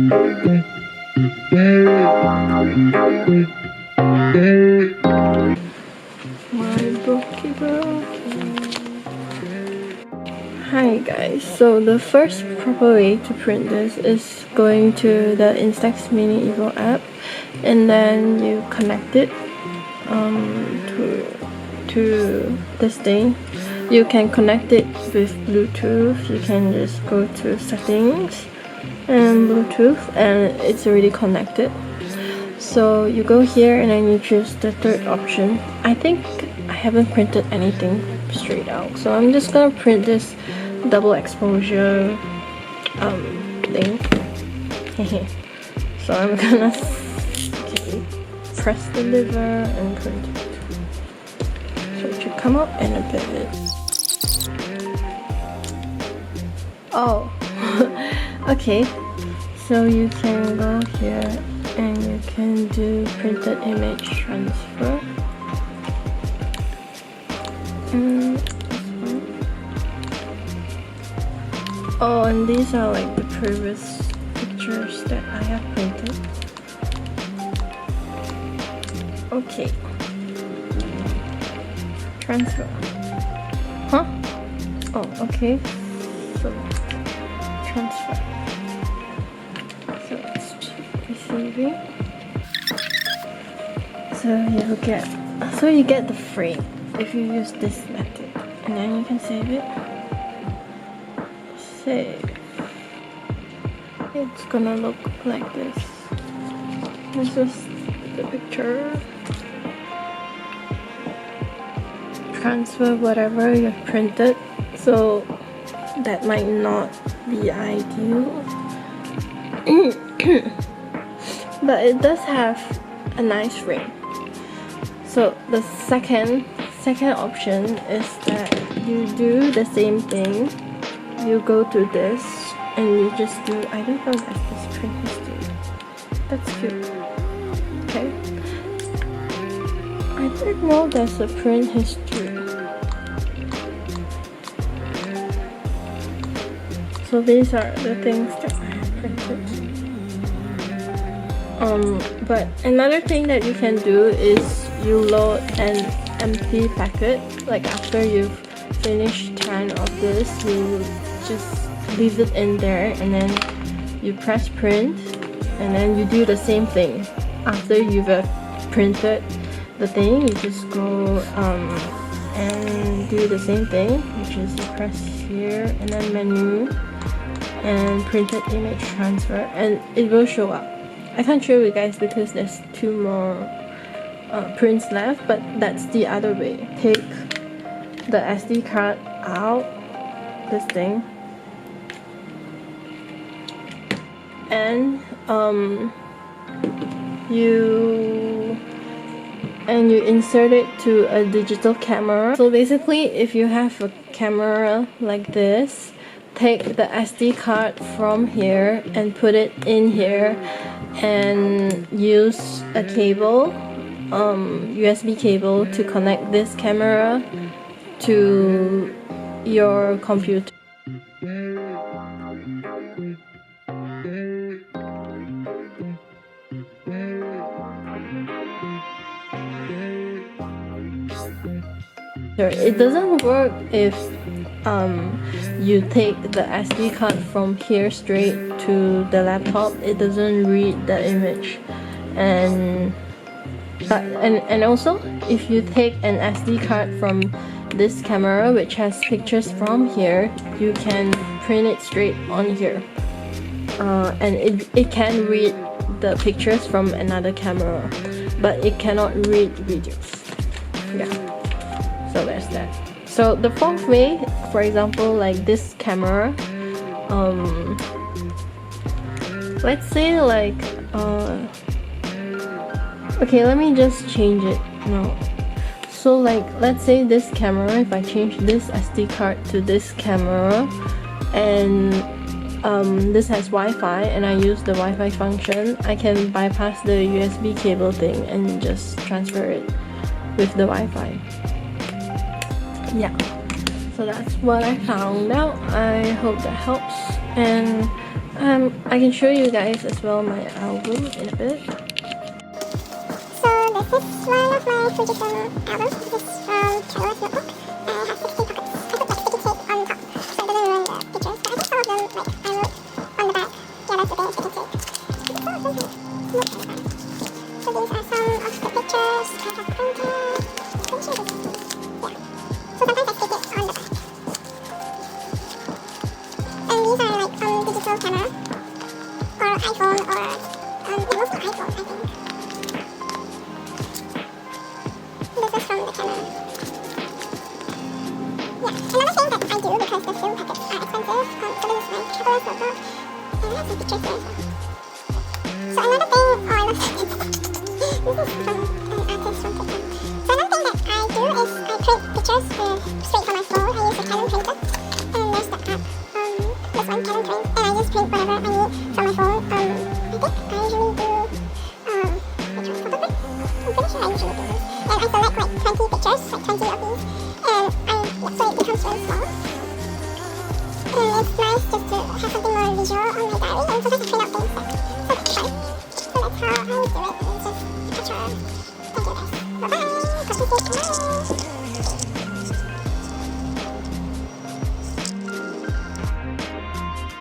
Hi guys, so the first proper way to print this is going to the Instax Mini Evo app, and then you connect it to this thing. You can connect it with Bluetooth. You can just go to settings and Bluetooth, and it's already connected. So you go here and then you choose the third option. I think I haven't printed anything straight out, so I'm just gonna print this double exposure thing. So I'm gonna press the lever and print it. So it should come out in a bit. Oh, okay. So you can go here and you can do printed image transfer. Oh, and these are like the previous pictures that I have printed. Okay. Transfer. Huh? Oh, okay. So, transfer. So it's receiving. So you get the frame if you use this method, and then you can save it. Save. It's gonna look like this. This is the picture. Transfer whatever you printed, so that might not be ideal. But it does have a nice frame. So the second option is that you do the same thing. You go to this and you just do, I don't know, that's this print history. That's cute. Okay. I didn't know there's a print history. So these are the things that I have printed. But another thing that you can do is you load an empty packet. Like after you've finished 10 of this, you just leave it in there and then you press print, and then you do the same thing. After you've printed the thing, you just go and do the same thing, which is you press here and then menu and printed image transfer, and it will show up. I can't show you guys because there's 2 more prints left, but that's the other way. Take the SD card out, this thing, and you insert it to a digital camera. So basically, if you have a camera like this, take the SD card from here and put it in here, and use a cable, USB cable, to connect this camera to your computer. It doesn't work if you take the SD card from here straight to the laptop. It doesn't read the image, and also if you take an SD card from this camera which has pictures from here, you can print it straight on here, and it can read the pictures from another camera, but it cannot read videos. Yeah, so there's that. So the fourth way, for example, like this camera, let's say like okay, let me just change it. No, so like let's say this camera, if I change this SD card to this camera, and this has Wi-Fi, and I use the Wi-Fi function, I can bypass the USB cable thing and just transfer it with the Wi-Fi. Yeah, so that's what I found out. I hope that helps, and I can show you guys as well my album in a bit. So this is one of my Fujifilm albums. This is from Canvas notebook. And it has 16 pockets. I put like sticky tape on the top, so it doesn't ruin the pictures. But I think some of them, like I wrote on the back. Yeah, that's the thing, sticky tape. I think some of them have no kind of fun. So these are some of the pictures I have printed. Let me show you this. Yeah. So sometimes I stick it on the back. And these are like digital camera or iPhone or mostly iPhone, I think. This is from the camera. Yeah, another thing that I do because the film packets are expensive, so this is my traveler's notebook, and I have some pictures here as well. So another thing, oh I love this. This is from an artist from Japan. So another thing that I do is I print pictures straight from my phone. I use a Canon printer, and there's the app, this one, Canon Print, and I just print whatever I need from my phone. I think I usually do, which one's photography? I'm pretty sure I usually do this. And I select like 20 pictures, like 20 of these, and so it becomes really small. And it's nice just to have something more visual on my diary, and sometimes I print out things like so that's fun. So that's how I do it, it's just a picture. Thank you guys. Bye bye! Talk to you soon. Bye!